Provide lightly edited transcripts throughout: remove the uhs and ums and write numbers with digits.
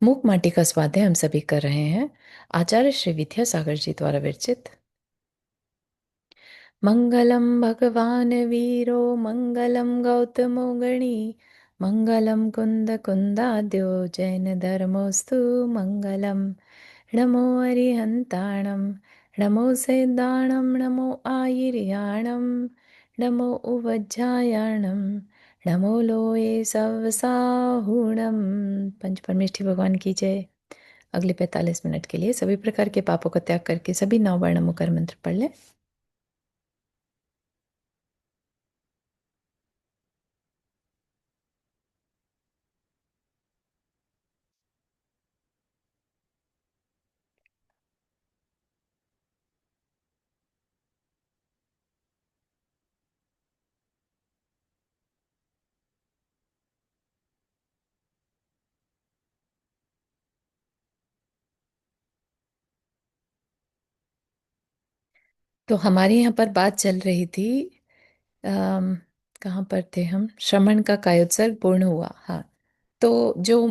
मूक माटी का स्वाध्याय हम सभी कर रहे हैं। आचार्य श्री विद्यासागर जी द्वारा विरचित। मंगलम भगवान वीरो मंगलम गौतमो गणी मंगलम कुंद कुंदाद्यो जैन धर्मोस्तु मंगलम। नमो अरिहंताणं नमो सेदाणं नमो आयिर्याणं नमो उवज्जायाणं नमो लोये सवसाहुणं। पंच परमेष्ठी भगवान की जय। अगले 45 मिनट के लिए सभी प्रकार के पापों का त्याग करके सभी 9 वर्ण मुकर मंत्र पढ़ लें। तो हमारे यहाँ पर बात चल रही थी। अम, कहाँ पर थे हम? श्रमण का कायोत्सर्ग पूर्ण हुआ। हाँ। तो जो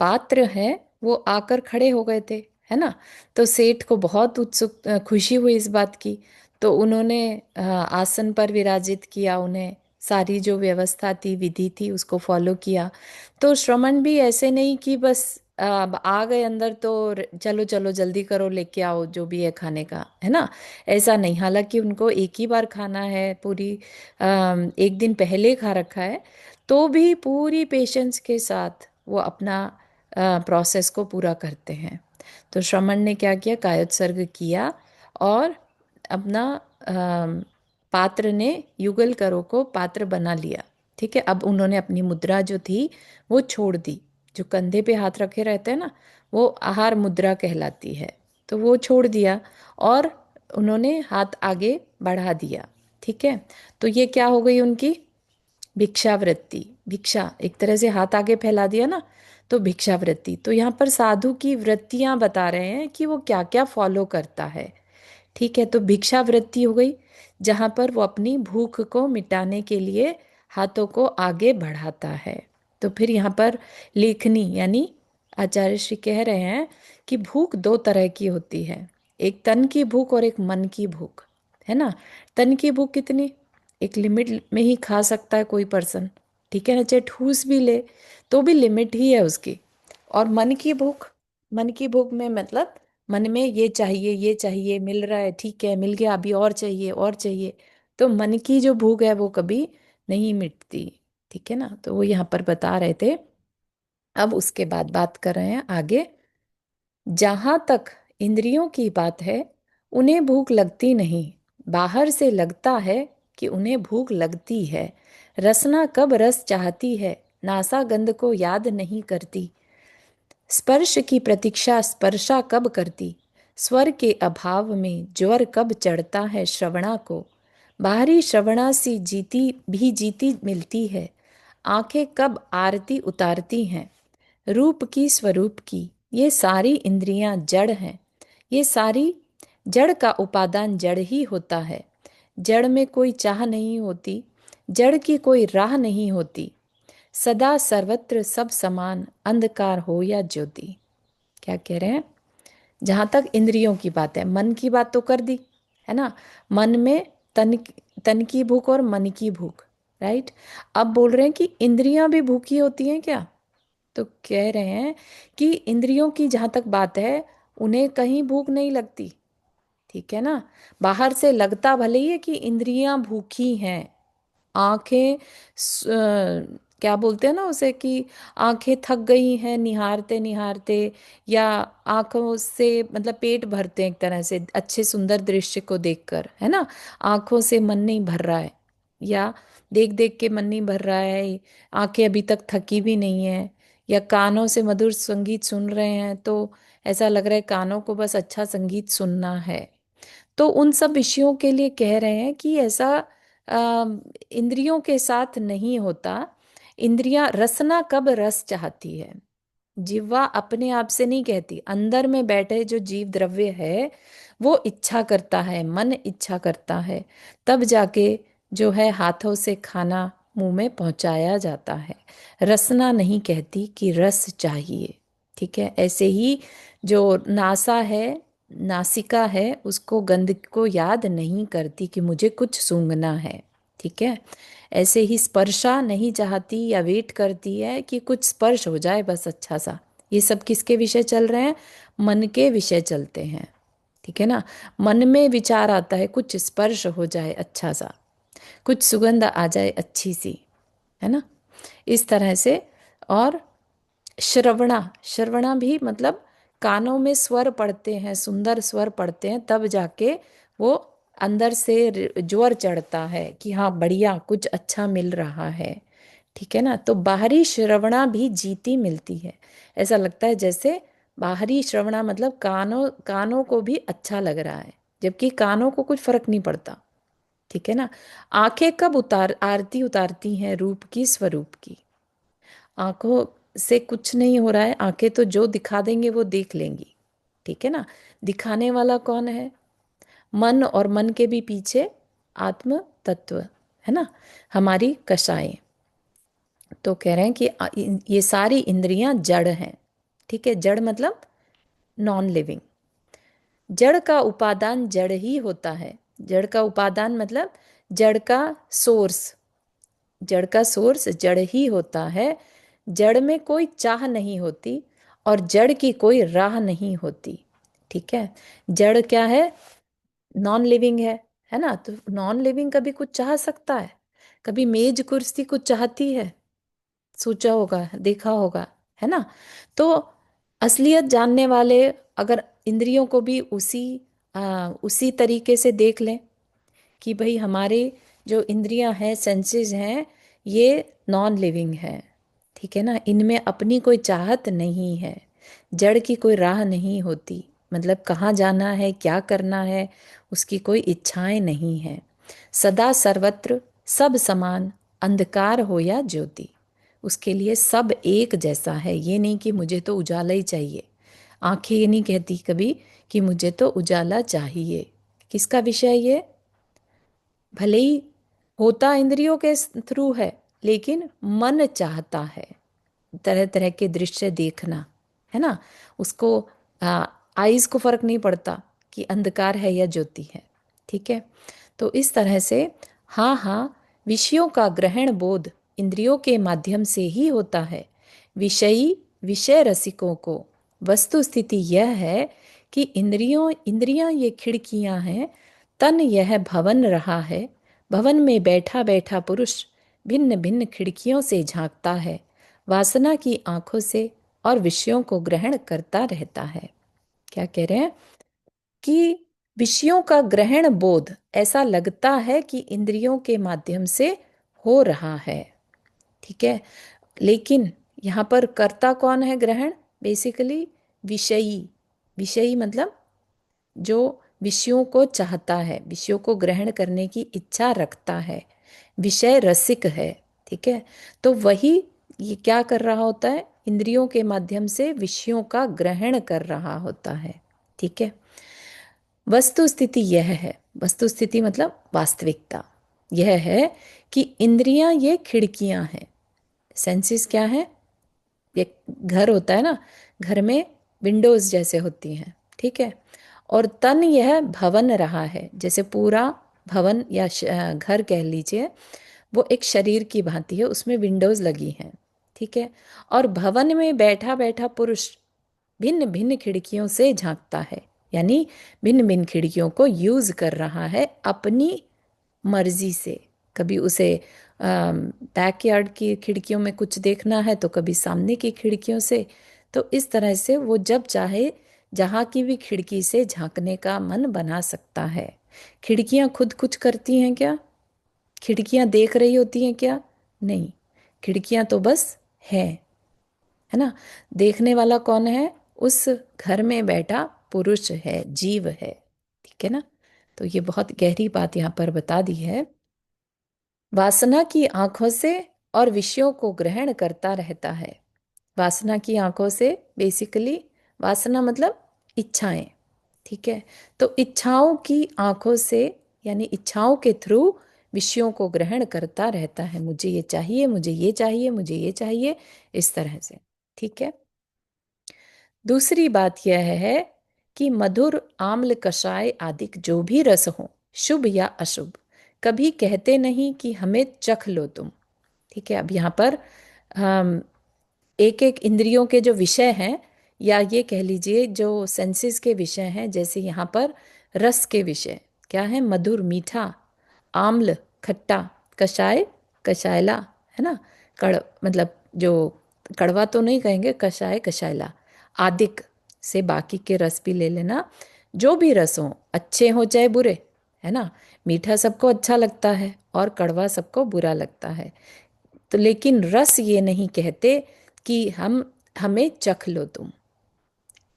पात्र है वो आकर खड़े हो गए थे, है ना। तो सेठ को बहुत खुशी हुई इस बात की। तो उन्होंने आसन पर विराजित किया उन्हें। सारी जो व्यवस्था थी, विधि थी, उसको फॉलो किया। तो श्रमण भी ऐसे नहीं कि बस आ गए अंदर तो चलो चलो जल्दी करो लेके आओ जो भी है खाने का, है ना। ऐसा नहीं, हालांकि उनको एक ही बार खाना है, पूरी एक दिन पहले खा रखा है। तो भी पूरी पेशेंस के साथ वो अपना प्रोसेस को पूरा करते हैं। तो श्रमण ने क्या किया? कायोत्सर्ग किया और अपना पात्र ने युगल करो को पात्र बना लिया। ठीक है, अब उन्होंने अपनी मुद्रा जो थी वो छोड़ दी। जो कंधे पे हाथ रखे रहते हैं ना, वो आहार मुद्रा कहलाती है। तो वो छोड़ दिया और उन्होंने हाथ आगे बढ़ा दिया। ठीक है, तो ये क्या हो गई उनकी भिक्षावृत्ति। भिक्षा एक तरह से हाथ आगे फैला दिया ना, तो भिक्षावृत्ति। तो यहाँ पर साधु की वृत्तियां बता रहे हैं कि वो क्या क्या फॉलो करता है। ठीक है, तो भिक्षावृत्ति हो गई जहां पर वो अपनी भूख को मिटाने के लिए हाथों को आगे बढ़ाता है। तो फिर यहाँ पर लेखनी यानी आचार्य श्री कह रहे हैं कि भूख दो तरह की होती है। एक तन की भूख और एक मन की भूख, है ना। तन की भूख कितनी? एक लिमिट में ही खा सकता है कोई पर्सन। ठीक है ना, चाहे ठूस भी ले तो भी लिमिट ही है उसकी। और मन की भूख, मन की भूख में मतलब मन में ये चाहिए, मिल रहा है, ठीक है, मिल गया, अभी और चाहिए और चाहिए। तो मन की जो भूख है वो कभी नहीं मिटती। ठीक है ना, तो वो यहाँ पर बता रहे थे। अब उसके बाद बात कर रहे हैं आगे। जहां तक इंद्रियों की बात है, उन्हें भूख लगती नहीं। बाहर से लगता है कि उन्हें भूख लगती है। रसना कब रस चाहती है, नासा गंध को याद नहीं करती। स्पर्श की प्रतीक्षा स्पर्शा कब करती। स्वर के अभाव में ज्वर कब चढ़ता है श्रवणा को। बाहरी श्रवणा सी जीती भी जीती मिलती है। आंखें कब आरती उतारती हैं। रूप की स्वरूप की ये सारी इंद्रियां जड़ हैं। ये सारी जड़ का उपादान जड़ ही होता है। जड़ में कोई चाह नहीं होती। जड़ की कोई राह नहीं होती। सदा सर्वत्र सब समान, अंधकार हो या ज्योति। क्या कह रहे हैं? जहां तक इंद्रियों की बात है, मन की बात तो कर दी, है ना। मन में तन तन की भूख और मन की भूख, राइट। अब बोल रहे हैं कि इंद्रियां भी भूखी होती हैं क्या? तो कह रहे हैं कि इंद्रियों की जहां तक बात है, उन्हें कहीं भूख नहीं लगती। ठीक है ना। बाहर से लगता भले ही है कि इंद्रियां भूखी हैं। आंखें क्या बोलते हैं ना उसे, कि आंखें थक गई हैं निहारते निहारते, या आंखों से मतलब पेट भरते हैं एक तरह से अच्छे सुंदर दृश्य को देखकर, है ना। आंखों से मन नहीं भर रहा है, या देख देख के मन नहीं भर रहा है, आंखें अभी तक थकी भी नहीं है। या कानों से मधुर संगीत सुन रहे हैं तो ऐसा लग रहा है कानों को बस अच्छा संगीत सुनना है। तो उन सब विषयों के लिए कह रहे हैं कि ऐसा इंद्रियों के साथ नहीं होता। इंद्रियां रसना कब रस चाहती है। जिह्वा अपने आप से नहीं कहती, अंदर में बैठे जो जीव द्रव्य है वो इच्छा करता है, मन इच्छा करता है। तब जाके जो है हाथों से खाना मुंह में पहुंचाया जाता है। रसना नहीं कहती कि रस चाहिए। ठीक है, ऐसे ही जो नासा है, नासिका है, उसको गंध को याद नहीं करती कि मुझे कुछ सूंघना है। ठीक है, ऐसे ही स्पर्शा नहीं चाहती या वेट करती है कि कुछ स्पर्श हो जाए बस अच्छा सा। ये सब किसके विषय चल रहे हैं? मन के विषय चलते हैं। ठीक है ना, मन में विचार आता है कुछ स्पर्श हो जाए अच्छा सा, कुछ सुगंध आ जाए अच्छी सी, है ना, इस तरह से। और श्रवणा, श्रवणा भी मतलब कानों में स्वर पड़ते हैं, सुंदर स्वर पड़ते हैं, तब जाके वो अंदर से ज्वर चढ़ता है कि हाँ बढ़िया कुछ अच्छा मिल रहा है। ठीक है ना, तो बाहरी श्रवणा भी जीती मिलती है। ऐसा लगता है जैसे बाहरी श्रवणा मतलब कानों कानों को भी अच्छा लग रहा है, जबकि कानों को कुछ फर्क नहीं पड़ता। ठीक है ना, आंखें कब उतार आरती उतारती हैं रूप की, स्वरूप की। आंखों से कुछ नहीं हो रहा है, आंखें तो जो दिखा देंगे वो देख लेंगी। ठीक है ना, दिखाने वाला कौन है? मन, और मन के भी पीछे आत्म तत्व, है ना, हमारी कषाएं। तो कह रहे हैं कि ये सारी इंद्रियां जड़ हैं। ठीक है, जड़ मतलब नॉन लिविंग। जड़ का उपादान जड़ ही होता है। जड़ का उपादान मतलब जड़ का सोर्स, जड़ का सोर्स जड़ ही होता है। जड़ में कोई चाह नहीं होती और जड़ की कोई राह नहीं होती। ठीक है, जड़ क्या है? नॉन लिविंग है ना, तो नॉन लिविंग कभी कुछ चाह सकता है? कभी मेज कुर्सी कुछ चाहती है? सोचा होगा, देखा होगा, है ना। तो असलियत जानने वाले अगर इंद्रियों को भी उसी तरीके से देख लें कि भाई हमारे जो इंद्रियां हैं, सेंसेस हैं, ये नॉन लिविंग है। ठीक है ना, इनमें अपनी कोई चाहत नहीं है, जड़ की कोई राह नहीं होती, मतलब कहाँ जाना है, क्या करना है, उसकी कोई इच्छाएं नहीं है। सदा सर्वत्र सब समान, अंधकार हो या ज्योति, उसके लिए सब एक जैसा है। ये नहीं कि मुझे तो उजाला ही चाहिए। आंखें ये नहीं कहती कभी कि मुझे तो उजाला चाहिए। किसका विषय ये? भले ही होता इंद्रियों के थ्रू है, लेकिन मन चाहता है तरह तरह के दृश्य देखना, है ना। उसको आईज को फर्क नहीं पड़ता कि अंधकार है या ज्योति है। ठीक है, तो इस तरह से हाँ हाँ, विषयों का ग्रहण बोध इंद्रियों के माध्यम से ही होता है। विषयी विषय रसिकों को वस्तु स्थिति यह है कि इंद्रियां ये खिड़कियां हैं, तन यह भवन रहा है। भवन में बैठा बैठा पुरुष भिन्न भिन्न खिड़कियों से झांकता है, वासना की आंखों से, और विषयों को ग्रहण करता रहता है। क्या कह रहे हैं? कि विषयों का ग्रहण बोध ऐसा लगता है कि इंद्रियों के माध्यम से हो रहा है। ठीक है, लेकिन यहाँ पर कर्ता कौन है ग्रहण? बेसिकली विषयी। विषयी मतलब जो विषयों को चाहता है, विषयों को ग्रहण करने की इच्छा रखता है, विषय रसिक है। ठीक है, तो वही ये क्या कर रहा होता है? इंद्रियों के माध्यम से विषयों का ग्रहण कर रहा होता है। ठीक है, वस्तु स्थिति यह है, वस्तु स्थिति मतलब वास्तविकता यह है कि इंद्रियां ये खिड़कियां हैं। सेंसेस क्या है? ये घर होता है ना, घर में विंडोज जैसे होती हैं। ठीक है, और तन यह भवन रहा है, जैसे पूरा भवन या घर कह लीजिए, वो एक शरीर की भांति है, उसमें विंडोज लगी हैं। ठीक है, और भवन में बैठा बैठा पुरुष भिन्न भिन्न खिड़कियों से झांकता है, यानी भिन्न भिन्न खिड़कियों को यूज कर रहा है अपनी मर्जी से। कभी उसे बैकयार्ड की खिड़कियों में कुछ देखना है, तो कभी सामने की खिड़कियों से। तो इस तरह से वो जब चाहे जहाँ की भी खिड़की से झांकने का मन बना सकता है। खिड़कियाँ खुद कुछ करती हैं क्या? खिड़कियाँ देख रही होती हैं क्या? नहीं, खिड़कियाँ तो बस है, है ना। देखने वाला कौन है? उस घर में बैठा पुरुष है, जीव है। ठीक है ना, तो ये बहुत गहरी बात यहाँ पर बता दी है। वासना की आंखों से और विषयों को ग्रहण करता रहता है। वासना की आंखों से, बेसिकली वासना मतलब इच्छाएं। ठीक है, तो इच्छाओं की आंखों से, यानी इच्छाओं के थ्रू विषयों को ग्रहण करता रहता है, मुझे ये चाहिए, मुझे ये चाहिए, मुझे ये चाहिए, इस तरह से। ठीक है। दूसरी बात यह है कि मधुर, आम्ल, कषाय आदि जो भी रस हो, शुभ या अशुभ, कभी कहते नहीं कि हमें चख लो तुम। ठीक है। अब यहाँ पर एक एक इंद्रियों के जो विषय हैं, या ये कह लीजिए जो सेंसेस के विषय हैं, जैसे यहाँ पर रस के विषय क्या है? मधुर, मीठा, आम्ल, खट्टा, कषाय, कषायला, है ना? कड़ मतलब जो कड़वा तो नहीं कहेंगे, कषाय, कषायला, आदिक से बाकी के रस भी ले लेना। जो भी रस हो, अच्छे हो चाहे बुरे, है ना? मीठा सबको अच्छा लगता है और कड़वा सबको बुरा लगता है। तो लेकिन रस ये नहीं कहते कि हमें चख लो तुम।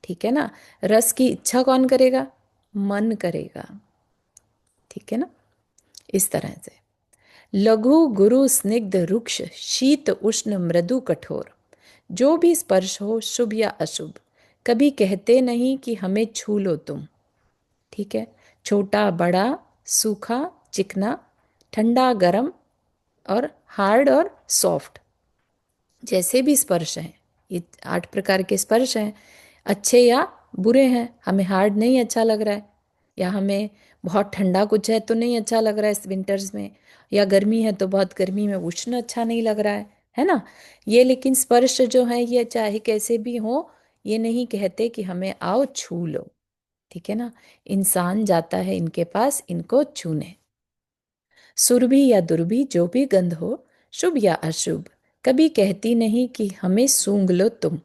ठीक है ना? रस की इच्छा कौन करेगा? मन करेगा। ठीक है ना? इस तरह से लघु, गुरु, स्निग्ध, रुक्ष, शीत, उष्ण, मृदु, कठोर, जो भी स्पर्श हो, शुभ या अशुभ, कभी कहते नहीं कि हमें छू लो तुम। ठीक है। छोटा, बड़ा, सूखा, चिकना, ठंडा, गरम, और हार्ड और सॉफ्ट, जैसे भी स्पर्श हैं, ये 8 प्रकार के स्पर्श हैं, अच्छे या बुरे हैं। हमें हार्ड नहीं अच्छा लग रहा है, या हमें बहुत ठंडा कुछ है तो नहीं अच्छा लग रहा है इस विंटर्स में, या गर्मी है तो बहुत गर्मी में उष्ण अच्छा नहीं लग रहा है ना? ये लेकिन स्पर्श जो है, ये चाहे कैसे भी हो, ये नहीं कहते कि हमें आओ छू लो। ठीक है ना? इंसान जाता है इनके पास इनको छूने। सुरभि या दुर्भि, जो भी गंध हो, शुभ या अशुभ, कभी कहती नहीं कि हमें सूंघ लो तुम।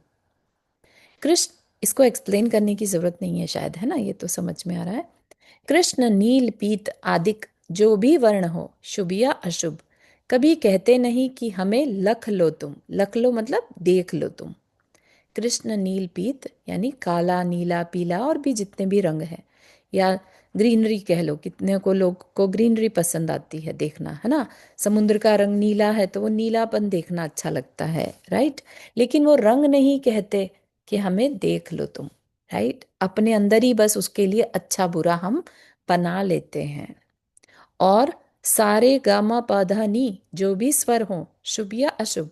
कृष्ण, इसको एक्सप्लेन करने की जरूरत नहीं है शायद, है ना? ये तो समझ में आ रहा है। कृष्ण, नील, पीत आदिक जो भी वर्ण हो, शुभ या अशुभ, कभी कहते नहीं कि हमें लख लो तुम। लख लो मतलब देख लो तुम। कृष्ण नील पीत यानी काला, नीला, पीला और भी जितने भी रंग हैं, या ग्रीनरी कह लो, कितने को लोग को ग्रीनरी पसंद आती है देखना, है ना? समुद्र का रंग नीला है तो वो नीलापन देखना अच्छा लगता है, राइट? लेकिन वो रंग नहीं कहते कि हमें देख लो तुम, राइट? अपने अंदर ही बस उसके लिए अच्छा बुरा हम बना लेते हैं। और सारे गामा पाधा नी, जो भी स्वर हो, शुभ या अशुभ,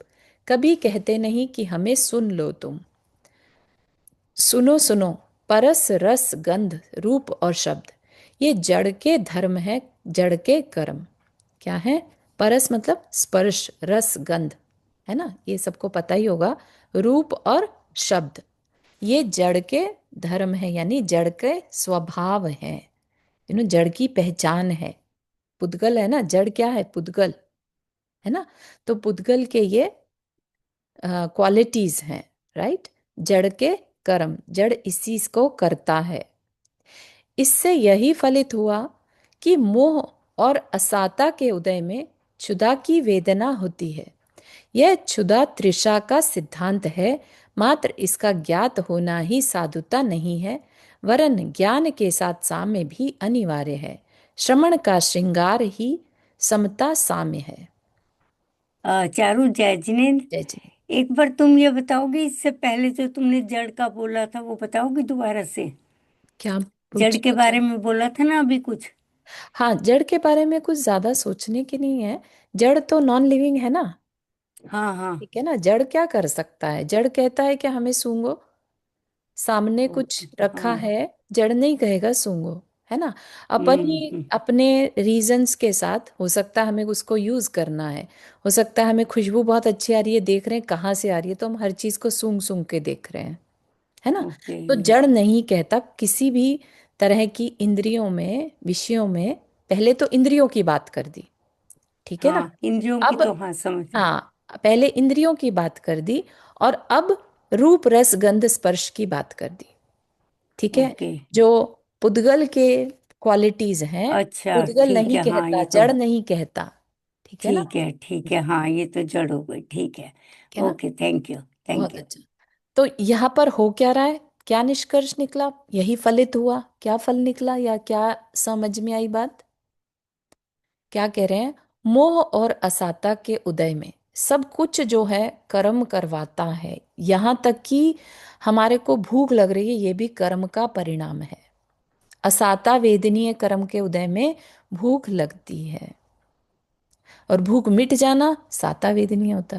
कभी कहते नहीं कि हमें सुन लो तुम। सुनो सुनो, परस, रस, गंध, रूप और शब्द, ये जड़ के धर्म है, जड़ के कर्म। क्या है? परस मतलब स्पर्श, रस, गंध, है ना? ये सबको पता ही होगा। रूप और शब्द, ये जड़ के धर्म है, यानी जड़ के स्वभाव है, जड़ की पहचान है। पुद्गल है ना, जड़ क्या है? पुद्गल, है ना? तो पुद्गल के ये क्वालिटीज हैं, राइट? जड़ के कर्म, जड़ इसी को करता है। इससे यही फलित हुआ कि मोह और असाता के उदय में क्षुधा की वेदना होती है। यह क्षुधा तृषा का सिद्धांत है, मात्र इसका ज्ञात होना ही साधुता नहीं है, वरन ज्ञान के साथ साम्य भी अनिवार्य है। श्रमण का श्रृंगार ही समता साम्य है। चारू, जय जिनेन्द्र। जय जी। एक बार तुम ये बताओगी, इससे पहले जो तुमने जड़ का बोला था वो बताओगी दोबारा से? क्या जड़ के पूछना चाह? बारे में बोला था ना अभी कुछ। हाँ, जड़ के बारे में कुछ ज्यादा सोचने की नहीं है। जड़ तो नॉन लिविंग है ना। हाँ हाँ। ठीक है ना? जड़ क्या कर सकता है? जड़ कहता है कि हमें सूंघो, सामने कुछ ओके। रखा हाँ। है, जड़ नहीं कहेगा सूंघो, है ना? अपन ही हम्म। अपने रीजंस के साथ, हो सकता है हमें उसको यूज करना है, हो सकता है हमें खुशबू बहुत अच्छी आ रही है, देख रहे हैं कहाँ से आ रही है, तो हम हर चीज को सूंघ सूंघ के देख रहे हैं, है ना? ओके। तो जड़ नहीं कहता किसी भी तरह की इंद्रियों में, विषयों में। पहले तो इंद्रियों की बात कर दी, ठीक है ना? हाँ, इंद्रियों की अब, तो हाँ समझ गई। हाँ, पहले इंद्रियों की बात कर दी, और अब रूप, रस, गंध, स्पर्श की बात कर दी। ठीक है? ओके। जो पुद्गल के क्वालिटीज हैं, अच्छा पुद्गल ठीक नहीं है, हाँ कहता, ये तो जड़ नहीं कहता। ठीक है ना? ठीक है, ठीक है, हाँ ये तो जड़ हो गई, ठीक है। ठीक है ना? Okay, thank you. थैंक बहुत यू। अच्छा। तो यहाँ पर हो क्या रहा है? क्या निष्कर्ष निकला? यही फलित हुआ? क्या फल निकला, या क्या समझ में आई बात? क्या कह रहे हैं? मोह और असाता के उदय में सब कुछ जो है कर्म करवाता है। यहाँ तक कि हमारे को भूख लग रही है, ये भी कर्म का परिणाम है। असाता वेदनीय कर्म के उदय में भूख लगती है। और भूख मिट जाना साता वेदनीय होता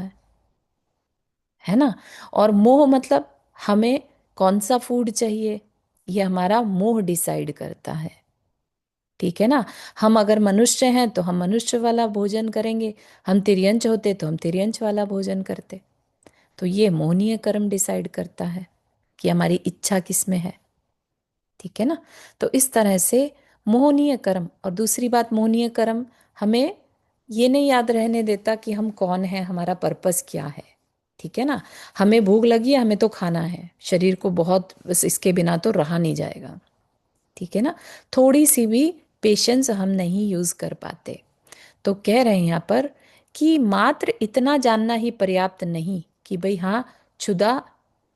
है ना। और मोह मतलब हमें कौन सा फूड चाहिए, ये हमारा मोह डिसाइड करता है। ठीक है ना। हम अगर मनुष्य हैं तो हम मनुष्य वाला भोजन करेंगे, हम तिर्यंच होते तो हम तिर्यंच वाला भोजन करते। तो ये मोहनीय कर्म डिसाइड करता है कि हमारी इच्छा किस में है। ठीक है ना। तो इस तरह से मोहनीय कर्म, और दूसरी बात मोहनीय कर्म हमें ये नहीं याद रहने देता कि हम कौन हैं, हमारा पर्पस क्या है। ठीक है ना। हमें भूख लगी है, हमें तो खाना है, शरीर को बहुत, बस इसके बिना तो रहा नहीं जाएगा। ठीक है ना। थोड़ी सी भी पेशेंस हम नहीं यूज कर पाते। तो कह रहे हैं यहाँ पर कि मात्र इतना जानना ही पर्याप्त नहीं कि भाई हाँ, क्षुधा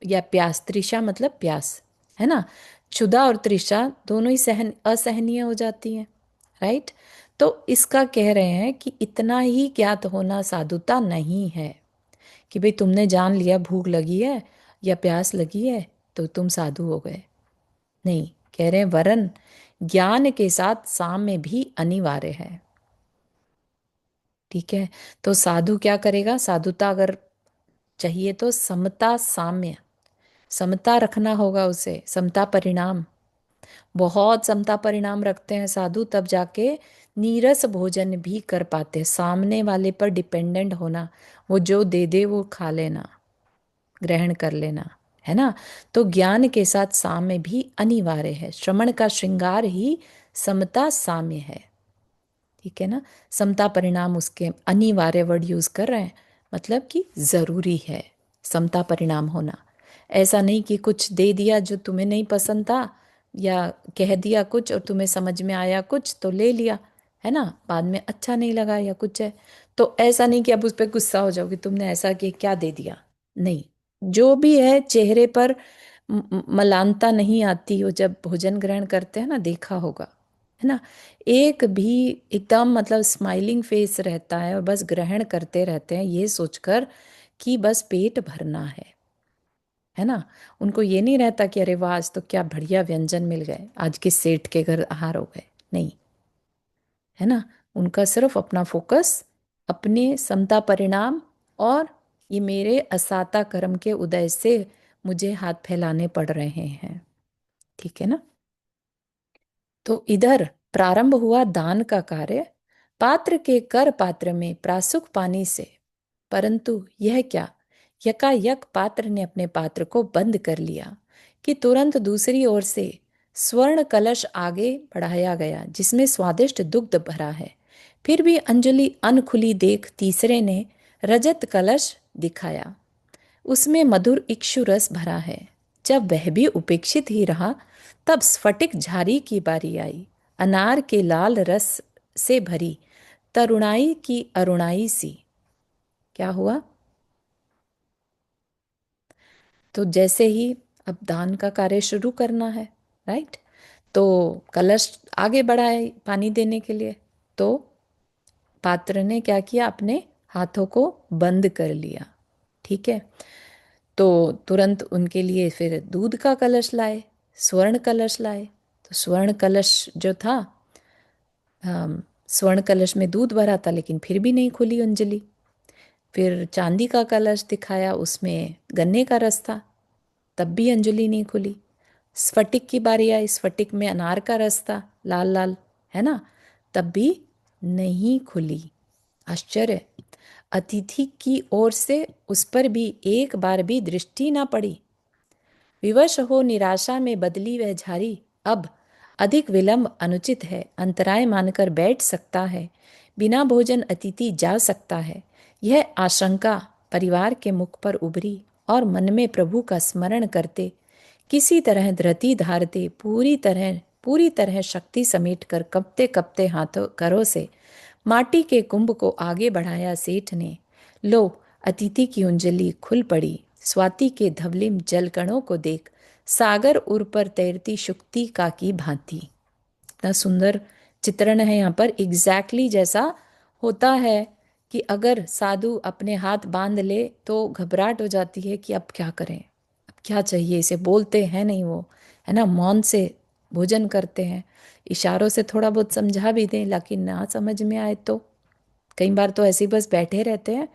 या प्यास, तृषा मतलब प्यास, है ना। क्षुधा और तृषा दोनों ही सहन असहनीय हो जाती हैं। राइट। तो इसका कह रहे हैं कि इतना ही ज्ञात होना साधुता नहीं है कि भाई तुमने जान लिया भूख लगी है या प्यास लगी है तो तुम साधु हो गए। नहीं, कह रहे हैं वरन ज्ञान के साथ साम्य भी अनिवार्य है। ठीक है। तो साधु क्या करेगा, साधुता अगर चाहिए तो समता साम्य, समता रखना होगा उसे, समता परिणाम। बहुत समता परिणाम रखते हैं साधु, तब जाके नीरस भोजन भी कर पाते हैं। सामने वाले पर डिपेंडेंट होना, वो जो दे दे वो खा लेना, ग्रहण कर लेना, है ना। तो ज्ञान के साथ साम्य भी अनिवार्य है। श्रमण का श्रृंगार ही समता साम्य है। ठीक है ना। समता परिणाम उसके अनिवार्य वर्ड यूज कर रहे हैं, मतलब कि जरूरी है समता परिणाम होना। ऐसा नहीं कि कुछ दे दिया जो तुम्हें नहीं पसंद था, या कह दिया कुछ और तुम्हें समझ में आया कुछ तो ले लिया, है ना, बाद में अच्छा नहीं लगा या कुछ है। तो ऐसा नहीं कि अब उस पर गुस्सा हो जाओगे, तुमने ऐसा कि क्या दे दिया। नहीं, जो भी है चेहरे पर मलानता नहीं आती हो जब भोजन ग्रहण करते हैं ना, देखा होगा, है ना। एक भी एकदम मतलब स्माइलिंग फेस रहता है और बस ग्रहण करते रहते हैं ये सोचकर कि बस पेट भरना है ना। उनको ये नहीं रहता कि अरे वाह आज तो क्या बढ़िया व्यंजन मिल गए, आज किस सेठ के घर आहार हो गए। नहीं, है ना। उनका सिर्फ अपना फोकस अपने समता परिणाम, और ये मेरे असाता कर्म के उदय से मुझे हाथ फैलाने पड़ रहे हैं। ठीक है ना। तो इधर प्रारंभ हुआ दान का कार्य, पात्र के कर पात्र में प्रासुक पानी से। परंतु यह क्या, यकायक पात्र ने अपने पात्र को बंद कर लिया कि तुरंत दूसरी ओर से स्वर्ण कलश आगे बढ़ाया गया जिसमें स्वादिष्ट दुग्ध भरा है। फिर भी अंजलि अनखुली देख तीसरे ने रजत कलश दिखाया, उसमें मधुर इक्षु रस भरा है। जब वह भी उपेक्षित ही रहा, तब स्फटिक झारी की बारी आई, अनार के लाल रस से भरी, तरुणाई की अरुणाई सी। क्या हुआ, तो जैसे ही अब दान का कार्य शुरू करना है, राइट, तो कलश आगे बढ़ाए पानी देने के लिए, तो पात्र ने क्या किया, अपने हाथों को बंद कर लिया। ठीक है। तो तुरंत उनके लिए फिर दूध का कलश लाए, स्वर्ण कलश लाए। तो स्वर्ण कलश जो था, स्वर्ण कलश में दूध भरा था लेकिन फिर भी नहीं खुली अंजलि। फिर चांदी का कलश दिखाया, उसमें गन्ने का रस था, तब भी अंजलि नहीं खुली। स्फटिक की बारी आई, स्फटिक में अनार का रस था, लाल लाल, है ना, तब भी नहीं खुली। आश्चर्य, अतिथि की ओर से उस पर भी एक बार भी दृष्टि ना पड़ी। विवश हो निराशा में बदली वह झारी। अब अधिक विलंब अनुचित है, अंतराय मानकर बैठ सकता है, बिना भोजन अतिथि जा सकता है। यह आशंका परिवार के मुख पर उभरी और मन में प्रभु का स्मरण करते किसी तरह धृति धारते पूरी तरह शक्ति समेट कर कपते कपते हाथों करों से माटी के कुंभ को आगे बढ़ाया सेठ ने। लो, अतिथि की उंजली खुल पड़ी। स्वाति के धवलिम जलकणों को देख सागर उर पर तैरती शुक्ति का की भांति। इतना सुंदर चित्रण है यहाँ पर, एग्जैक्टली जैसा होता है कि अगर साधु अपने हाथ बांध ले तो घबराहट हो जाती है कि अब क्या करें, अब क्या चाहिए इसे, बोलते हैं नहीं वो, है ना, मौन से भोजन करते हैं, इशारों से थोड़ा बहुत समझा भी दें लेकिन ना समझ में आए तो, कई बार तो ऐसे ही बस बैठे रहते हैं,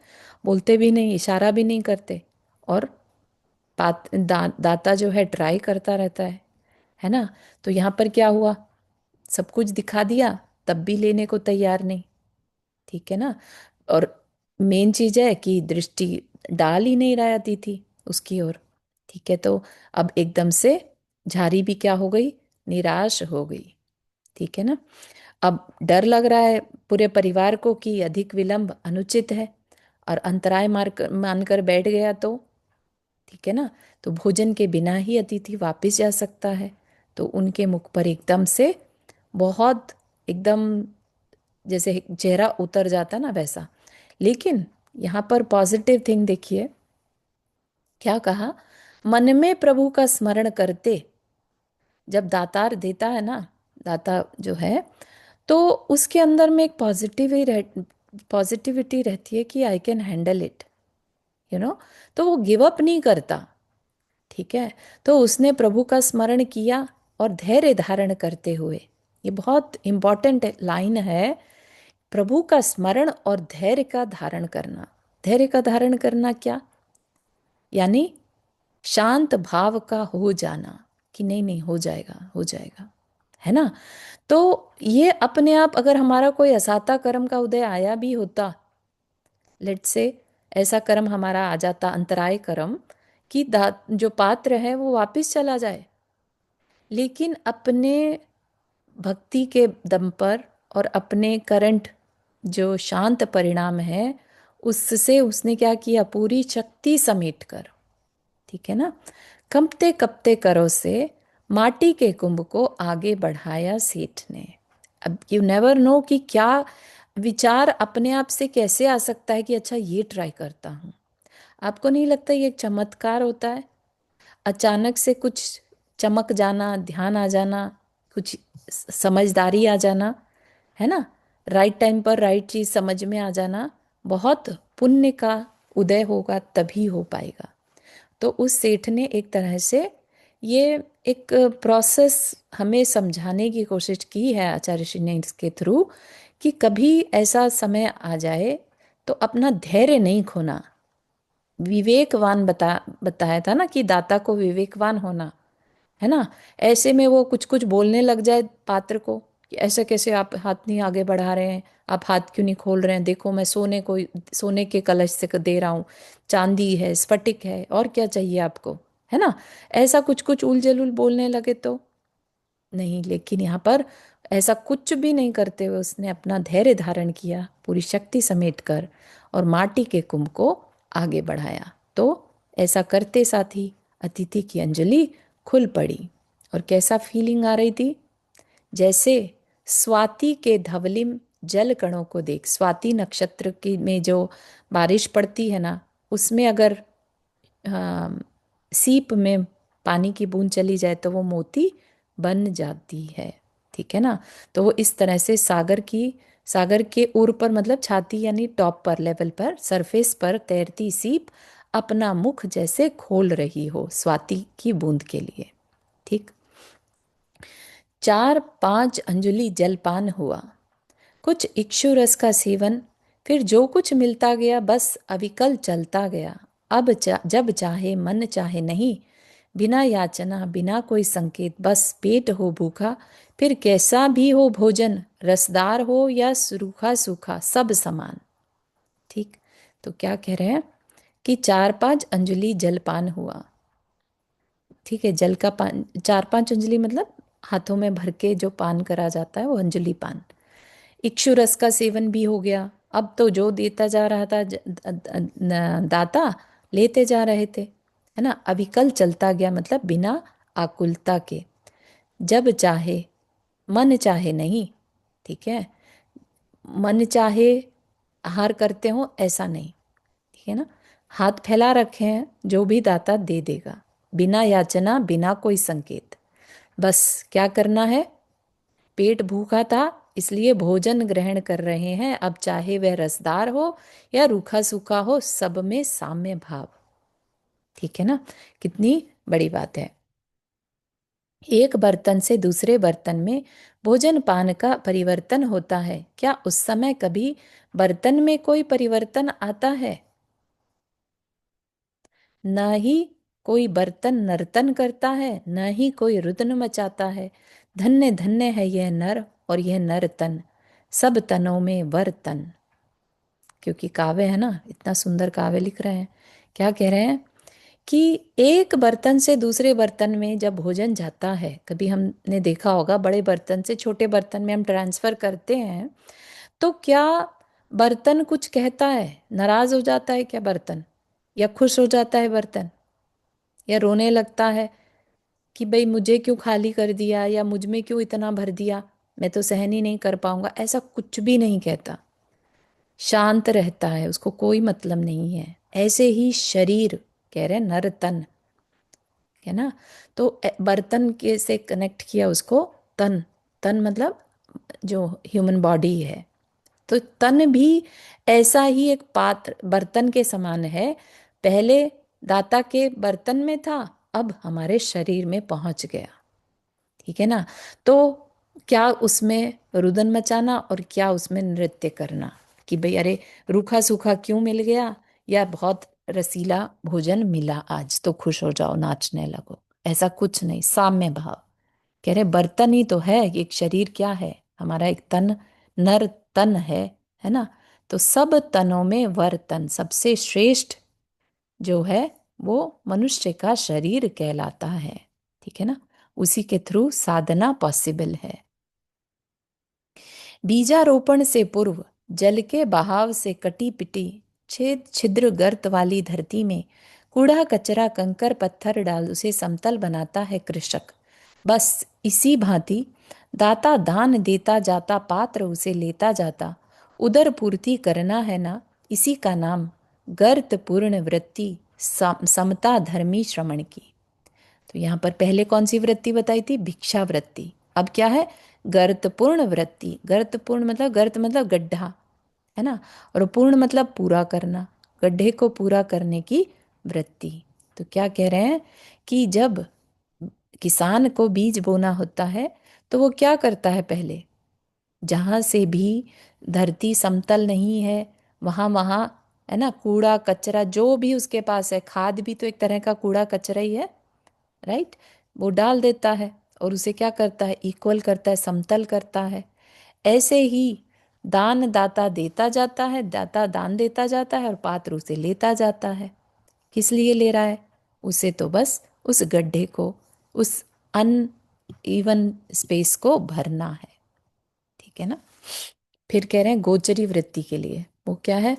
बोलते भी नहीं, इशारा भी नहीं करते, और दाता जो है ट्राई करता रहता है ना। तो यहाँ पर क्या हुआ, सब कुछ दिखा दिया, तब भी लेने को तैयार नहीं। ठीक है ना। और मेन चीज है कि दृष्टि डाल ही नहीं रहा थी उसकी ओर। ठीक है, तो अब एकदम से झारी भी क्या हो गई, निराश हो गई। ठीक है ना। अब डर लग रहा है पूरे परिवार को कि अधिक विलंब अनुचित है, और अंतराय मानकर बैठ गया तो, ठीक है ना, तो भोजन के बिना ही अतिथि वापस जा सकता है। तो उनके मुख पर एकदम से बहुत, एकदम जैसे चेहरा उतर जाता ना वैसा। लेकिन यहाँ पर पॉजिटिव थिंग देखिए, क्या कहा, मन में प्रभु का स्मरण करते। जब दातार देता है ना, दाता जो है, तो उसके अंदर में एक पॉजिटिविटी रहती है कि I can handle it, you know. तो वो गिव अप नहीं करता। ठीक है। तो उसने प्रभु का स्मरण किया और धैर्य धारण करते हुए, ये बहुत इंपॉर्टेंट लाइन है, प्रभु का स्मरण और धैर्य का धारण करना। धैर्य का धारण करना क्या, यानी शांत भाव का हो जाना, कि नहीं नहीं हो जाएगा, हो जाएगा, है ना। तो ये अपने आप, अगर हमारा कोई असाता कर्म का उदय आया भी होता, लेट से ऐसा कर्म हमारा आ जाता, अंतराय कर्म, कि जो पात्र है वो वापस चला जाए, लेकिन अपने भक्ति के दम पर और अपने करंट जो शांत परिणाम है, उससे उसने क्या किया, पूरी शक्ति समेट कर, ठीक है ना, कंपते कपते करो से माटी के कुंभ को आगे बढ़ाया सेठ ने। अब यू नेवर नो कि क्या विचार अपने आप से कैसे आ सकता है कि अच्छा ये ट्राई करता हूँ। आपको नहीं लगता ये एक चमत्कार होता है, अचानक से कुछ चमक जाना, ध्यान आ जाना, कुछ समझदारी आ जाना, है ना, राइट टाइम पर राइट चीज समझ में आ जाना, बहुत पुण्य का उदय होगा तभी हो पाएगा। तो उस सेठ ने एक तरह से ये एक प्रोसेस हमें समझाने की कोशिश की है आचार्य श्री ने इसके थ्रू, कि कभी ऐसा समय आ जाए तो अपना धैर्य नहीं खोना। विवेकवान बताया था ना कि दाता को विवेकवान होना, है ना। ऐसे में वो कुछ कुछ बोलने लग जाए पात्र को कि ऐसे कैसे आप हाथ नहीं आगे बढ़ा रहे हैं, आप हाथ क्यों नहीं खोल रहे हैं, देखो मैं सोने के कलश से दे रहा हूँ, चांदी है, स्फटिक है, और क्या चाहिए आपको, है ना। ऐसा कुछ कुछ उल जलूल बोलने लगे तो नहीं, लेकिन यहाँ पर ऐसा कुछ भी नहीं करते हुए उसने अपना धैर्य धारण किया, पूरी शक्ति समेट कर, और माटी के कुंभ को आगे बढ़ाया। तो ऐसा करते साथ ही अतिथि की अंजलि खुल पड़ी। और कैसा फीलिंग आ रही थी, जैसे स्वाति के धवलिम जल कणों को देख, स्वाति नक्षत्र की में जो बारिश पड़ती है ना, उसमें अगर सीप में पानी की बूंद चली जाए तो वो मोती बन जाती है। ठीक है ना। तो वो इस तरह से सागर के ऊर पर, मतलब छाती यानी टॉप पर, लेवल पर, सरफेस पर तैरती सीप अपना मुख जैसे खोल रही हो स्वाति की बूंद के लिए। ठीक। 4-5 अंजुलि जलपान हुआ, कुछ इक्षु रस का सेवन, फिर जो कुछ मिलता गया बस अविकल चलता गया। अब जब चाहे मन चाहे नहीं, बिना याचना बिना कोई संकेत, बस पेट हो भूखा, फिर कैसा भी हो भोजन, रसदार हो या रूखा सूखा सब समान। ठीक। तो क्या कह रहे हैं कि 4-5 अंजलि जलपान हुआ। ठीक है, जल का पान, 4-5 अंजलि मतलब हाथों में भर के जो पान करा जाता है वो अंजलि पान। इक्षु रस का सेवन भी हो गया, अब तो जो देता जा रहा था दाता लेते जा रहे थे, है ना। अविकल चलता गया मतलब बिना आकुलता के, जब चाहे मन चाहे नहीं। ठीक है, मन चाहे आहार करते हो ऐसा नहीं, ठीक है ना। हाथ फैला रखे हैं, जो भी दाता दे देगा, बिना याचना बिना कोई संकेत। बस क्या करना है, पेट भूखा था इसलिए भोजन ग्रहण कर रहे हैं, अब चाहे वह रसदार हो या रूखा सूखा हो, सब में साम्य भाव। ठीक है ना, कितनी बड़ी बात है। एक बर्तन से दूसरे बर्तन में भोजन पान का परिवर्तन होता है, क्या उस समय कभी बर्तन में कोई परिवर्तन आता है? न ही कोई बर्तन नर्तन करता है, न ही कोई रुदन मचाता है। धन्य धन्य है यह नर और यह नर तन, सब तनों में वर तन। क्योंकि काव्य है ना, इतना सुंदर काव्य लिख रहे हैं। क्या कह रहे हैं कि एक बर्तन से दूसरे बर्तन में जब भोजन जाता है, कभी हमने देखा होगा बड़े बर्तन से छोटे बर्तन में हम ट्रांसफर करते हैं, तो क्या बर्तन कुछ कहता है? नाराज हो जाता है क्या बर्तन? या खुश हो जाता है बर्तन? या रोने लगता है कि भाई मुझे क्यों खाली कर दिया, या मुझ में क्यों इतना भर दिया, मैं तो सहन ही नहीं कर पाऊंगा? ऐसा कुछ भी नहीं कहता, शांत रहता है, उसको कोई मतलब नहीं है। ऐसे ही शरीर, कह रहे हैं नर तन, है ना। तो बर्तन के से कनेक्ट किया उसको, तन। तन मतलब जो ह्यूमन बॉडी है, तो तन भी ऐसा ही एक पात्र बर्तन के समान है। पहले दाता के बर्तन में था, अब हमारे शरीर में पहुंच गया। ठीक है ना। तो क्या उसमें रुदन मचाना और क्या उसमें नृत्य करना, कि भाई अरे रूखा सूखा क्यों मिल गया, या बहुत रसीला भोजन मिला आज तो खुश हो जाओ नाचने लगो, ऐसा कुछ नहीं। साम्य भाव, कह रहे बर्तन ही तो है, एक शरीर क्या है हमारा, एक तन, नर तन है ना। तो सब तनों में वर तन, सबसे श्रेष्ठ जो है वो मनुष्य का शरीर कहलाता है। ठीक है ना। उसी के थ्रू साधना पॉसिबल है। बीजारोपण से पूर्व जल के बहाव से कटी पिटी छेद छिद्र गर्त वाली धरती में कूड़ा कचरा कंकर पत्थर डाल उसे समतल बनाता है कृषक। बस इसी भांति दाता दान देता जाता, पात्र उसे लेता जाता, उदर पूर्ति करना है ना, इसी का नाम गर्त पूर्ण वृत्ति, समता धर्मी श्रमण की। तो यहाँ पर पहले कौन सी वृत्ति बताई थी? भिक्षा वृत्ति। अब क्या है? गर्तपूर्ण वृत्ति। गर्तपूर्ण मतलब, गर्त मतलब गड्ढा, है ना, और पूर्ण मतलब पूरा करना, गड्ढे को पूरा करने की वृत्ति। तो क्या कह रहे हैं कि जब किसान को बीज बोना होता है तो वो क्या करता है? पहले जहाँ से भी धरती समतल नहीं है, वहाँ वहाँ, है ना, कूड़ा कचरा जो भी उसके पास है, खाद भी तो एक तरह का कूड़ा कचरा ही है, राइट, वो डाल देता है और उसे क्या करता है? इक्वल करता है, समतल करता है। ऐसे ही दान दाता देता जाता है, दाता दान देता जाता है और पात्र उसे लेता जाता है। किस लिए ले रहा है? उसे तो बस उस गड्ढे को, उस अन इवन स्पेस को भरना है। ठीक है ना। फिर कह रहे हैं गोचरी वृत्ति के लिए, वो क्या है?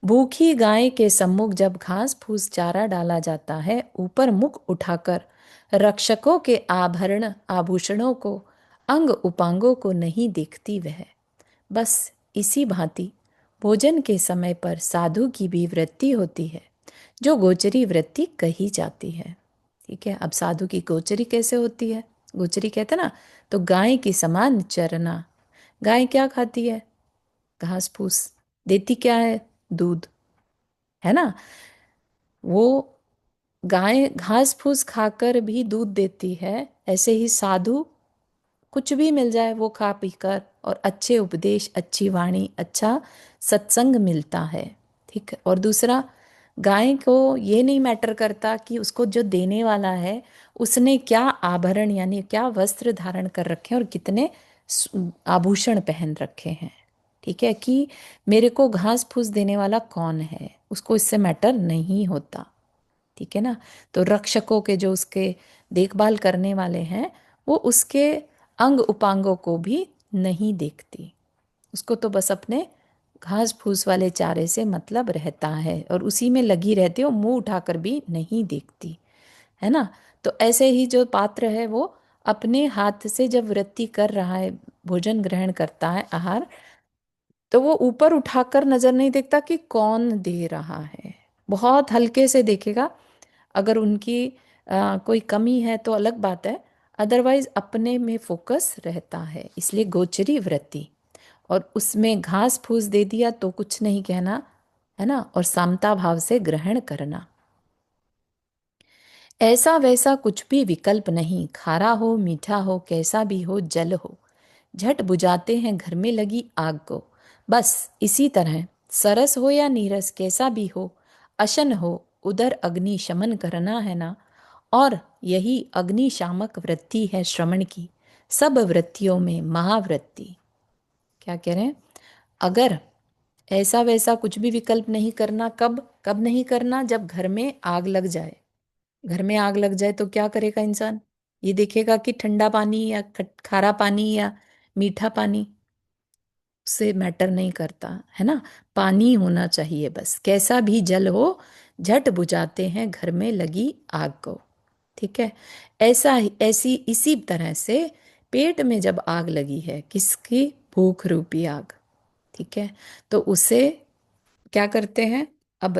भूखी गाय के सम्मुख जब घास फूस चारा डाला जाता है, ऊपर मुख उठाकर रक्षकों के आभरण आभूषणों को, अंग उपांगों को नहीं देखती वह। बस इसी भांति भोजन के समय पर साधु की भी वृत्ति होती है, जो गोचरी वृत्ति कही जाती है। ठीक है। अब साधु की गोचरी कैसे होती है? गोचरी कहते हैं ना, तो गाय के समान चरना। गाय क्या खाती है? घास फूस। देती क्या है? दूध, है ना। वो गाय घास फूस खाकर भी दूध देती है, ऐसे ही साधु कुछ भी मिल जाए वो खा पीकर, और अच्छे उपदेश, अच्छी वाणी, अच्छा सत्संग मिलता है। ठीक है। और दूसरा, गाय को ये नहीं मैटर करता कि उसको जो देने वाला है उसने क्या आभरण यानी क्या वस्त्र धारण कर रखे हैं और कितने आभूषण पहन रखे हैं। ठीक है, कि मेरे को घास फूस देने वाला कौन है, उसको इससे मैटर नहीं होता। ठीक है ना। तो रक्षकों के जो उसके देखभाल करने वाले हैं, वो उसके अंग उपांगों को भी नहीं देखती, उसको तो बस अपने घास फूस वाले चारे से मतलब रहता है और उसी में लगी रहती है, वो मुंह उठाकर भी नहीं देखती, है ना। तो ऐसे ही जो पात्र है वो अपने हाथ से जब वृत्ति कर रहा है, भोजन ग्रहण करता है, आहार, तो वो ऊपर उठाकर नजर नहीं देखता कि कौन दे रहा है, बहुत हल्के से देखेगा। अगर उनकी कोई कमी है तो अलग बात है, अदरवाइज अपने में फोकस रहता है, इसलिए गोचरी वृत्ति। और उसमें घास फूस दे दिया तो कुछ नहीं कहना, है ना, और समता भाव से ग्रहण करना। ऐसा वैसा कुछ भी विकल्प नहीं, खारा हो मीठा हो कैसा भी हो जल हो, झट बुझाते हैं घर में लगी आग को। बस इसी तरह सरस हो या नीरस कैसा भी हो, अशन हो उधर अग्नि शमन करना है ना। और यही अग्निशामक वृत्ति है श्रवण की, सब वृत्तियों में महावृत्ति। क्या कह रहे हैं? अगर ऐसा वैसा कुछ भी विकल्प नहीं करना, कब कब नहीं करना? जब घर में आग लग जाए। घर में आग लग जाए तो क्या करेगा इंसान? ये देखेगा कि ठंडा पानी या खारा पानी या मीठा पानी, से मैटर नहीं करता है ना। पानी होना चाहिए बस, कैसा भी जल हो, झट बुझाते हैं घर में लगी आग को। ठीक है। ऐसी इसी तरह से पेट में जब आग लगी है, किसकी? भूख रूपी आग। ठीक है। तो उसे क्या करते हैं? अब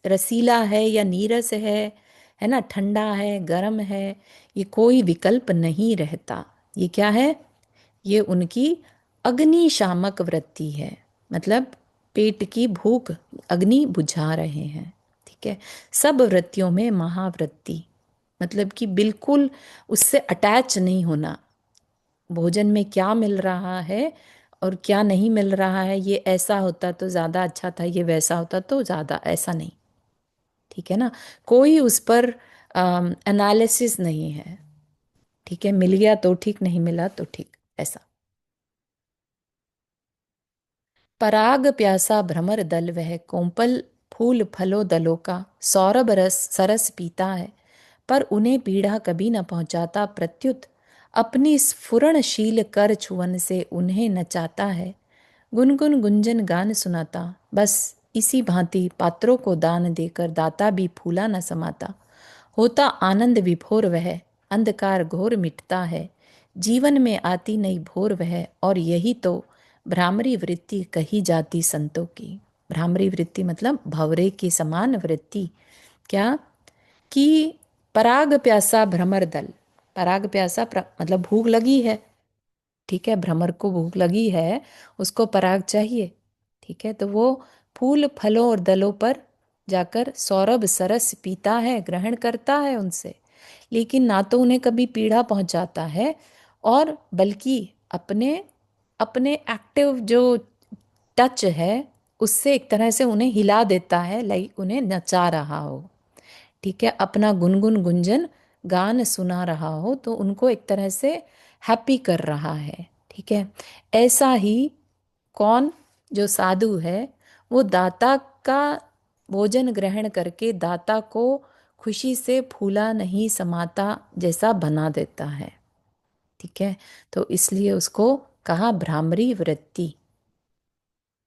रसीला है या नीरस है ना, ठंडा है गर्म है, ये कोई विकल्प नहीं रहता। ये क्या है? ये उनकी अग्निशामक वृत्ति है। मतलब पेट की भूख अग्नि बुझा रहे हैं। ठीक है। सब वृत्तियों में महावृत्ति, मतलब कि बिल्कुल उससे अटैच नहीं होना। भोजन में क्या मिल रहा है और क्या नहीं मिल रहा है, ये ऐसा होता तो ज़्यादा अच्छा था, ये वैसा होता तो ज़्यादा, ऐसा नहीं। ठीक है ना। कोई उस पर एनालिसिस नहीं है। ठीक है, मिल गया तो ठीक, नहीं मिला तो ठीक, ऐसा। पराग प्यासा भ्रमर दल वह, कोमल फूल फलो दलों का, सौरभ रस सरस पीता है, पर उन्हें पीड़ा कभी न पहुंचाता, प्रत्युत अपनी स्फुरणशील कर छुअन से उन्हें नचाता है, गुनगुन गुंजन गान सुनाता। बस इसी भांति पात्रों को दान देकर दाता भी फूला न समाता, होता आनंद विभोर वह, अंधकार घोर मिटता है, जीवन में आती नई भोर वह, और यही तो भ्रामरी वृत्ति कही जाती संतों की। भ्रामरी वृत्ति मतलब भंवरे के समान वृत्ति। क्या? कि पराग प्यासा भ्रमर दल। पराग प्यासा मतलब भूख लगी है। ठीक है, भ्रमर को भूख लगी है, उसको पराग चाहिए। ठीक है, तो वो फूल फलों और दलों पर जाकर सौरभ सरस पीता है, ग्रहण करता है उनसे, लेकिन ना तो उन्हें कभी पीड़ा पहुंचाता है, और बल्कि अपने अपने एक्टिव जो टच है उससे एक तरह से उन्हें हिला देता है, लाइक उन्हें नचा रहा हो। ठीक है, अपना गुनगुन गुंजन गान सुना रहा हो, तो उनको एक तरह से हैप्पी कर रहा है। ठीक है। ऐसा ही कौन? जो साधु है, वो दाता का भोजन ग्रहण करके दाता को खुशी से फूला नहीं समाता जैसा बना देता है। ठीक है। तो इसलिए उसको कहा भ्रामरी वृत्ति।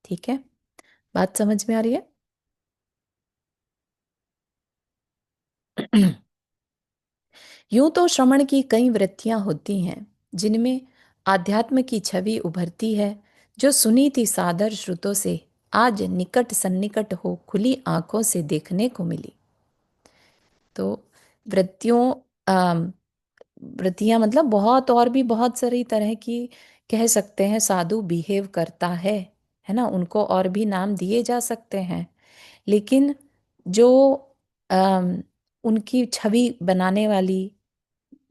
ठीक है, बात समझ में आ रही है? यूं तो श्रवण की कई वृत्तियां होती हैं जिनमें आध्यात्म की छवि उभरती है, जो सुनी थी सादर श्रुतों से आज निकट सन्निकट हो खुली आंखों से देखने को मिली। तो वृत्तियों वृत्तियां मतलब बहुत, और भी बहुत सारी तरह की कह सकते हैं। साधु बिहेव करता है ना, उनको और भी नाम दिए जा सकते हैं। लेकिन जो अम, उनकी छवि बनाने वाली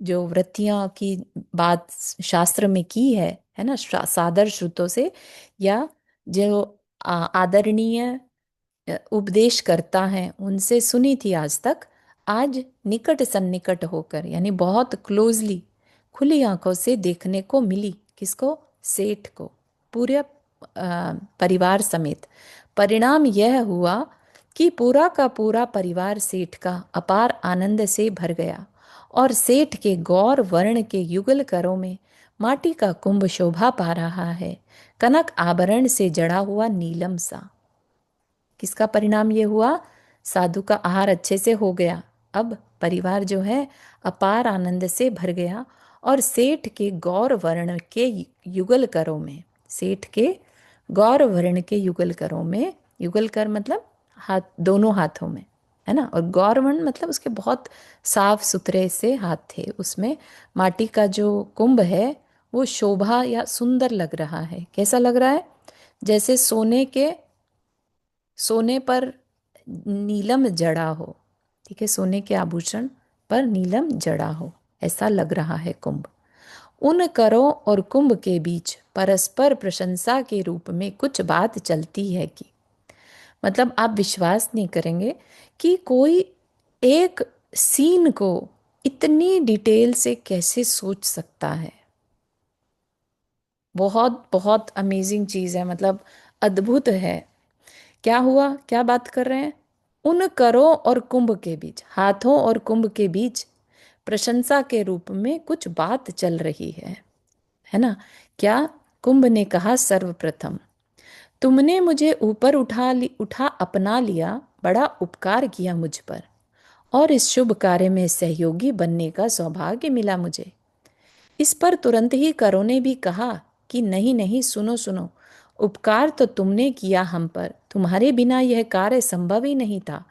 जो वृत्तियां की बात शास्त्र में की है ना, सादर श्रुतों से, या जो आदरणीय उपदेश करता है उनसे सुनी थी आज तक, आज निकट सन्निकट होकर यानी बहुत क्लोजली खुली आंखों से देखने को मिली। किसको? सेठ को, पूरे परिवार समेत। परिणाम यह हुआ कि पूरा का पूरा परिवार सेठ का अपार आनंद से भर गया, और सेठ के गौर वर्ण के युगल करों में माटी का कुंभ शोभा पा रहा है, कनक आभरण से जड़ा हुआ नीलम सा। किसका परिणाम ये हुआ? साधु का आहार अच्छे से हो गया, अब परिवार जो है अपार आनंद से भर गया, और सेठ के गौर वर्ण के युगल करों में, सेठ के गौर वर्ण के युगल करों में, युगल कर मतलब हाथ, दोनों हाथों में, है ना, और गौर वर्ण मतलब उसके बहुत साफ सुथरे से हाथ थे, उसमें माटी का जो कुंभ है वो शोभा या सुंदर लग रहा है। कैसा लग रहा है? जैसे सोने के, सोने पर नीलम जड़ा हो। ठीक है, सोने के आभूषण पर नीलम जड़ा हो, ऐसा लग रहा है कुंभ। उन करों और कुंभ के बीच परस्पर प्रशंसा के रूप में कुछ बात चलती है कि, मतलब आप विश्वास नहीं करेंगे कि कोई एक सीन को इतनी डिटेल से कैसे सोच सकता है। बहुत बहुत अमेजिंग चीज है, मतलब अद्भुत है। क्या हुआ, क्या बात कर रहे हैं? उन करों और कुंभ के बीच, हाथों और कुंभ के बीच प्रशंसा के रूप में कुछ बात चल रही है ना? क्या? कुंभ ने कहा, सर्वप्रथम तुमने मुझे ऊपर उठा अपना लिया, बड़ा उपकार किया मुझ पर, और इस शुभ कार्य में सहयोगी बनने का सौभाग्य मिला मुझे। इस पर तुरंत ही करो ने भी कहा कि नहीं नहीं, सुनो सुनो, उपकार तो तुमने किया हम पर, तुम्हारे बिना यह कार्य संभव ही नहीं था।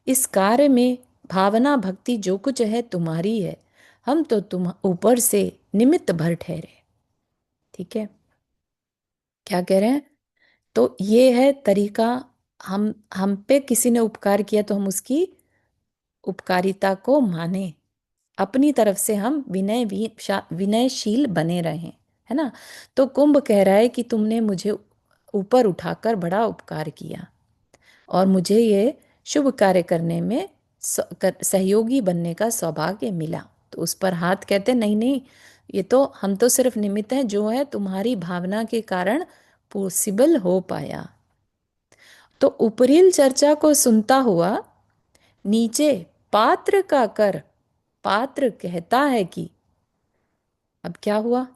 इस कार्य में भावना भक्ति जो कुछ है तुम्हारी है, हम तो तुम ऊपर से निमित्त भर ठहरे। ठीक है, क्या कह रहे हैं? तो ये है तरीका। हम पे किसी ने उपकार किया तो हम उसकी उपकारिता को माने, अपनी तरफ से हम विनयशील बने रहें, है ना? तो कुंभ कह रहा है कि तुमने मुझे ऊपर उठाकर बड़ा उपकार किया, और मुझे ये शुभ कार्य करने में सहयोगी बनने का सौभाग्य मिला। तो उस पर हाथ कहते, नहीं नहीं, ये तो हम तो सिर्फ निमित्त हैं, जो है तुम्हारी भावना के कारण पॉसिबल हो पाया। तो ऊपरील चर्चा को सुनता हुआ नीचे पात्र का कर, पात्र कहता है कि, अब क्या हुआ?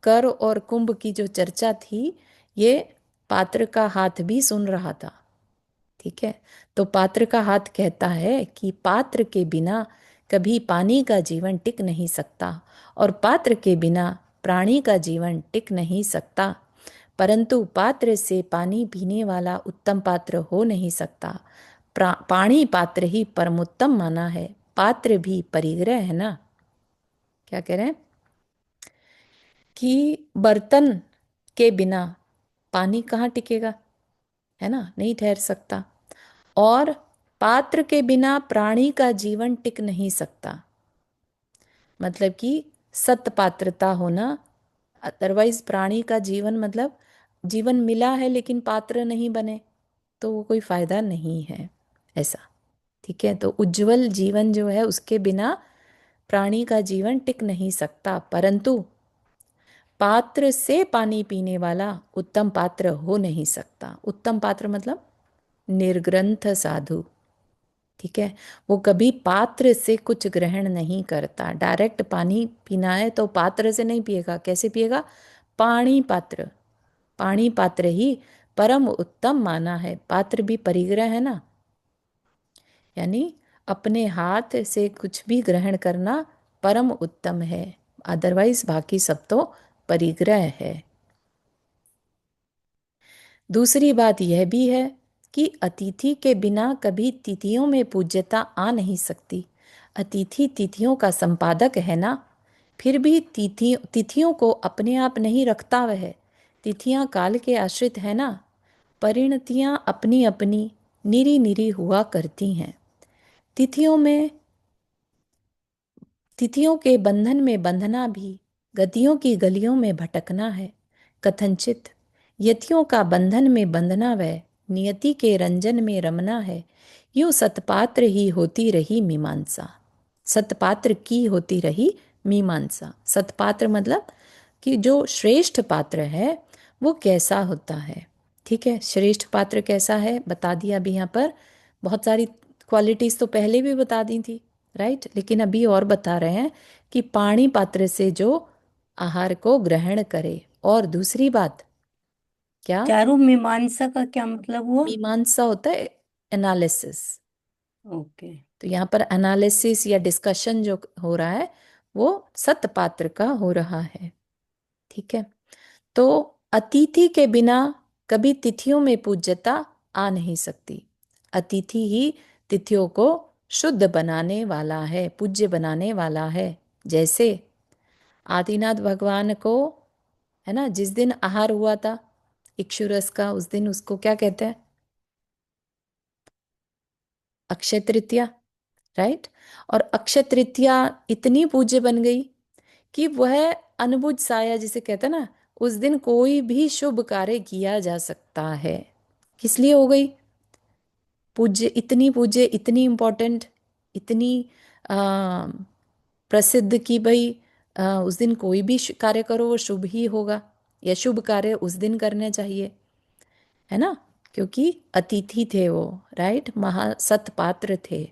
कर और कुंभ की जो चर्चा थी, ये पात्र का हाथ भी सुन रहा था। ठीक है, तो पात्र का हाथ कहता है कि पात्र के बिना कभी पानी का जीवन टिक नहीं सकता, और पात्र के बिना प्राणी का जीवन टिक नहीं सकता। परंतु पात्र से पानी पीने वाला उत्तम पात्र हो नहीं सकता। पानी पात्र ही परमोत्तम माना है, पात्र भी परिग्रह है ना। क्या कह रहे हैं? कि बर्तन के बिना पानी कहाँ टिकेगा, है ना? नहीं ठहर सकता। और पात्र के बिना प्राणी का जीवन टिक नहीं सकता, मतलब कि सत्पात्रता होना। अदरवाइज प्राणी का जीवन, मतलब जीवन मिला है लेकिन पात्र नहीं बने, तो वो कोई फायदा नहीं है, ऐसा। ठीक है, तो उज्जवल जीवन जो है उसके बिना प्राणी का जीवन टिक नहीं सकता, परंतु पात्र से पानी पीने वाला उत्तम पात्र हो नहीं सकता। उत्तम पात्र मतलब निर्ग्रंथ साधु। ठीक है, वो कभी पात्र से कुछ ग्रहण नहीं करता। डायरेक्ट पानी पीना है तो पात्र से नहीं पिएगा, कैसे पिएगा? पानी पात्र। पानी पात्र ही परम उत्तम माना है। पात्र भी परिग्रह है ना, यानी अपने हाथ से कुछ भी ग्रहण करना परम उत्तम है, अदरवाइज बाकी सब तो परिग्रह है। दूसरी बात यह भी है कि अतिथि के बिना कभी तिथियों में पूज्यता आ नहीं सकती। अतिथि तिथियों का संपादक है ना, फिर भी तिथियों को अपने आप नहीं रखता वह। तिथियां काल के आश्रित है ना, परिणतियां अपनी अपनी निरी निरी हुआ करती हैं। तिथियों में, तिथियों के बंधन में बंधना भी गतियों की गलियों में भटकना है। कथनचित यतियों का बंधन में बंधना वह नियति के रंजन में रमना है। यूं सतपात्र ही होती रही मीमांसा। सतपात्र की होती रही मीमांसा। सतपात्र मतलब कि जो श्रेष्ठ पात्र है वो कैसा होता है। ठीक है, श्रेष्ठ पात्र कैसा है बता दिया अभी यहाँ पर। बहुत सारी क्वालिटीज तो पहले भी बता दी थी, राइट, लेकिन अभी और बता रहे हैं कि पाणी पात्र से जो आहार को ग्रहण करे। और दूसरी बात क्या? चारों मीमांसा का क्या मतलब हुआ? मीमांसा होता है एनालिसिस। ओके। तो यहाँ पर एनालिसिस या डिस्कशन जो हो रहा है वो सतपात्र का हो रहा है। ठीक है, तो अतिथि के बिना कभी तिथियों में पूज्यता आ नहीं सकती। अतिथि ही तिथियों को शुद्ध बनाने वाला है, पूज्य बनाने वाला है। जैसे आदिनाथ भगवान को, है ना, जिस दिन आहार हुआ था इक्षुरस का, उस दिन उसको क्या कहते हैं? अक्षय तृतीया। राइट। और अक्षय तृतीया इतनी पूज्य बन गई कि वह अनबुझ साया जिसे कहते हैं ना, उस दिन कोई भी शुभ कार्य किया जा सकता है। किस लिए हो गई पूज्य, इतनी इम्पोर्टेंट, इतनी आ, प्रसिद्ध कि भाई उस दिन कोई भी कार्य करो वो शुभ ही होगा, या शुभ कार्य उस दिन करने चाहिए, है ना। क्योंकि अतिथि थे वो, राइट, महासत पात्र थे,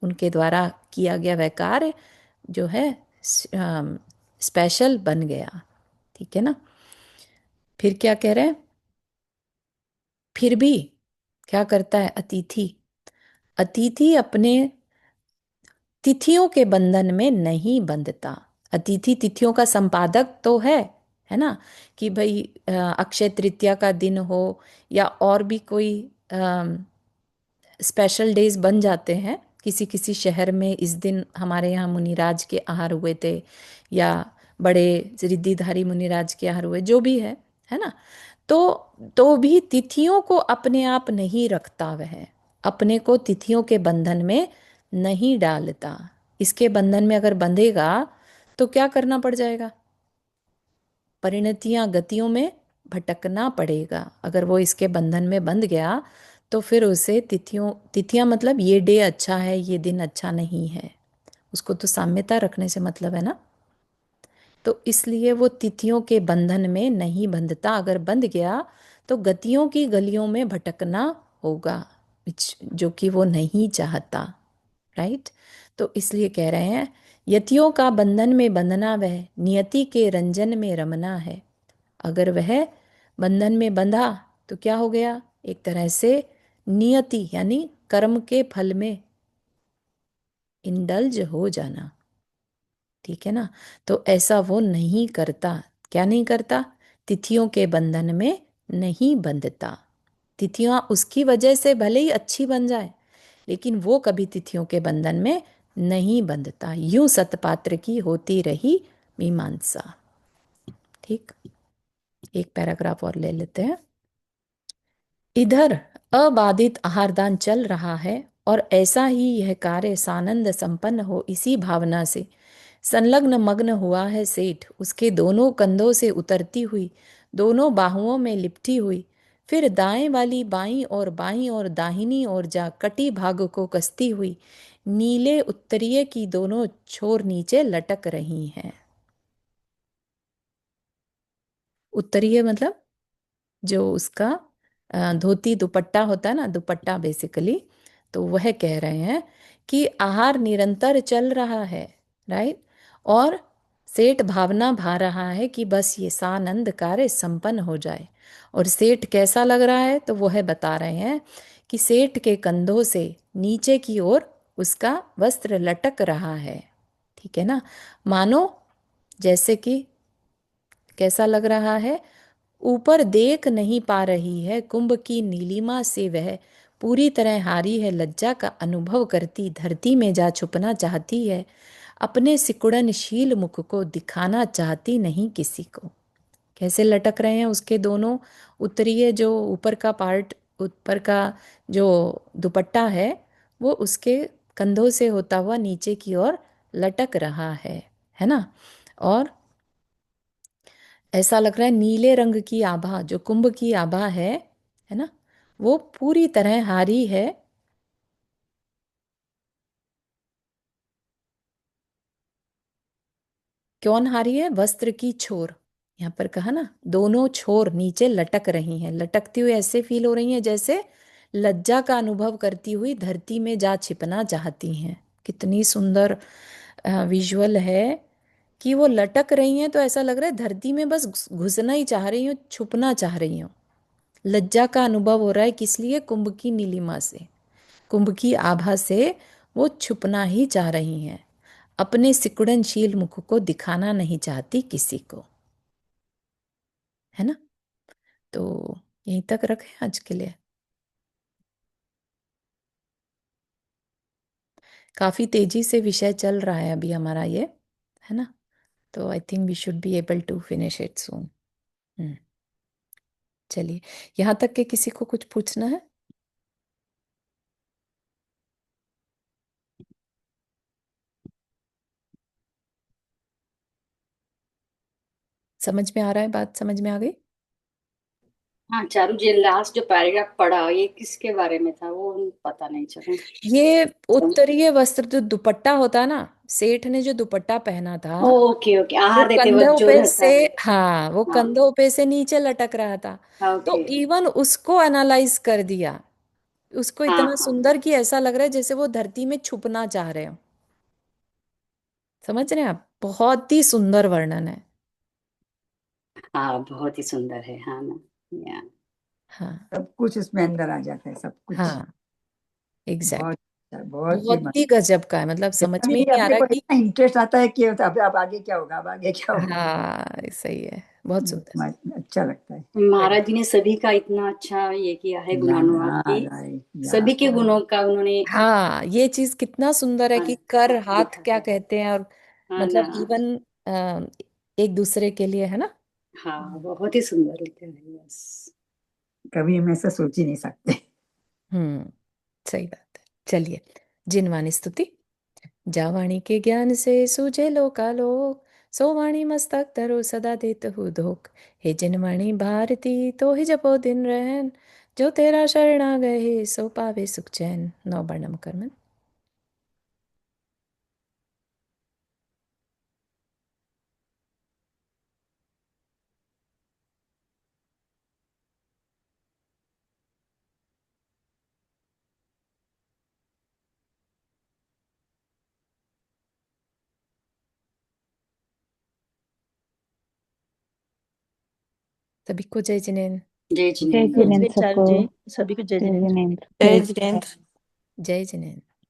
उनके द्वारा किया गया वह कार्य जो है स्पेशल बन गया। ठीक है ना। फिर क्या कह रहे हैं, फिर भी क्या करता है अतिथि, अतिथि अपने तिथियों के बंधन में नहीं बंधता। अतिथि तिथियों का संपादक तो है ना, कि भाई अक्षय तृतीया का दिन हो या और भी कोई स्पेशल डेज बन जाते हैं किसी किसी शहर में। इस दिन हमारे यहाँ मुनिराज के आहार हुए थे, या बड़े रिद्धिधारी मुनिराज के आहार हुए, जो भी है ना। तो तो भी तिथियों को अपने आप नहीं रखता वह, अपने को तिथियों के बंधन में नहीं डालता। इसके बंधन में अगर बंधेगा तो क्या करना पड़ जाएगा, परिणतियां गतियों में भटकना पड़ेगा। अगर वो इसके बंधन में बंध गया तो फिर उसे तिथियां मतलब ये डे अच्छा है ये दिन अच्छा नहीं है, उसको तो साम्यता रखने से मतलब है ना। तो इसलिए वो तिथियों के बंधन में नहीं बंधता, अगर बंध गया तो गतियों की गलियों में भटकना होगा, जो कि वो नहीं चाहता, राइट। तो इसलिए कह रहे हैं, यतियों का बंधन में बंधना वह नियति के रंजन में रमना है। अगर वह बंधन में बंधा तो क्या हो गया, एक तरह से नियति यानी कर्म के फल में इंडल्ज हो जाना। ठीक है ना। तो ऐसा वो नहीं करता। क्या नहीं करता, तिथियों के बंधन में नहीं बंधता। तिथियां उसकी वजह से भले ही अच्छी बन जाए, लेकिन वो कभी तिथियों के बंधन में नहीं बंधता। यूं सतपात्र की होती रही मीमांसा। ठीक, एक पैराग्राफ और ले लेते हैं। इधर अबाधित आहारदान चल रहा है, और ऐसा ही यह कार्य सानंद संपन्न हो इसी भावना से संलग्न मग्न हुआ है सेठ। उसके दोनों कंधों से उतरती हुई, दोनों बाहुओं में लिपटी हुई, फिर दाएं वाली बाईं और दाहिनी ओर जा कटी भाग को कसती हुई नीले उत्तरीय की दोनों छोर नीचे लटक रही हैं। उत्तरीय मतलब जो उसका धोती दुपट्टा होता है ना, दुपट्टा बेसिकली। तो वह कह रहे हैं कि आहार निरंतर चल रहा है, राइट। और सेठ भावना भा रहा है कि बस ये सानंद कार्य संपन्न हो जाए। और सेठ कैसा लग रहा है, तो वह बता रहे हैं कि सेठ के कंधों से नीचे की ओर उसका वस्त्र लटक रहा है। ठीक है ना। मानो जैसे कि कैसा लग रहा है, ऊपर देख नहीं पा रही है कुंभ की नीलिमा से वह पूरी तरह हारी है, लज्जा का अनुभव करती धरती में जा छुपना चाहती है, अपने सिकुड़नशील मुख को दिखाना चाहती नहीं किसी को। कैसे लटक रहे हैं उसके दोनों उत्तरीय, जो ऊपर का पार्ट, ऊपर का जो दुपट्टा है, वो उसके कंधों से होता हुआ नीचे की ओर लटक रहा है ना। और ऐसा लग रहा है नीले रंग की आभा, जो कुंभ की आभा है ना, वो पूरी तरह हारी है। कौन हारी है, वस्त्र की छोर, यहाँ पर कहा ना, दोनों छोर नीचे लटक रही हैं। लटकती हुई ऐसे फील हो रही हैं जैसे लज्जा का अनुभव करती हुई धरती में जा छिपना चाहती हैं। कितनी सुंदर विजुअल है कि वो लटक रही हैं, तो ऐसा लग रहा है धरती में बस घुसना ही चाह रही हूँ, छुपना चाह रही हूँ। लज्जा का अनुभव हो रहा है, किस लिए, कुंभ की नीलिमा से, कुंभ की आभा से वो छुपना ही चाह रही हैं, अपने सिकुड़नशील मुख को दिखाना नहीं चाहती किसी को, है ना। तो यहीं तक रखें आज के लिए। काफी तेजी से विषय चल रहा है अभी हमारा ये, है ना। तो I think we should be able to finish it soon. चलिए, यहाँ तक के किसी को कुछ पूछना है। समझ में आ रहा है? बात समझ में आ गई? हाँ चारू जी, लास्ट जो पैराग्राफ पढ़ा ये किसके बारे में था वो पता नहीं चला। ये उत्तरीय वस्त्र, जो दुपट्टा होता है ना, सेठ ने जो दुपट्टा पहना था, ओके ओके, वो आहार देते वक्त कंधों जो पे रहता से, है। हाँ, वो हाँ। कंधों पे से नीचे लटक रहा था। तो ओके। इवन उसको एनालाइज कर दिया, उसको हाँ इतना हाँ सुंदर कि ऐसा लग रहा है जैसे वो धरती में छुपना चाह रहे हो। समझ रहे हैं आप? बहुत ही सुंदर वर्णन है। हाँ, बहुत ही सुंदर है, हाँ ना। या। हाँ सब कुछ उसमें अंदर आ जाता है, सब कुछ। हाँ, एग्जैक्ट। बहुत अच्छा, बहुत ही बहुत ही गजब का है, मतलब समझ जितना में ही भी नहीं आ अपने रहा को कि। इतना इंटरेस्ट आता है कि अब आगे क्या होगा, अब आगे क्या होगा। हाँ सही है, बहुत सुंदर। अच्छा लगता है। महाराज जी ने सभी का इतना अच्छा ये किया है याद गुणानुवाद की। सभी याद के गुणों का उन्होंने। हाँ, ये चीज कितना सुंदर है हाँ, कि कर हाँ, हाथ लिखा क्या है। कहते हैं, और हाँ ना। मतलब इवन एक दूसरे के लिए, है ना। हाँ, बहुत ही सुंदर लिखा है, यस। कभी हम ऐसा सोच ही नहीं सकते। हम्म, सही बात है। चलिए, जिनवानी स्तुति। जावाणी के ज्ञान से सूझे लोकालोक, सो वाणी मस्तक धरो सदा देत हूँ धोख। हे जिनवाणी भारती तो ही जपो दिन रहन, जो तेरा शरण आ गए सो पावे सुख चैन। नौ वर्णम कर्मन। सभी को जय जिनेन्द्र। जय जय जिनेन्द्र। जिनेन्द्र चारू सबको। जी, सभी को जय जय जिनेन्द्र। जिनेन्द्र। जय जिनेन्द्र। जय जिनेन्द्र।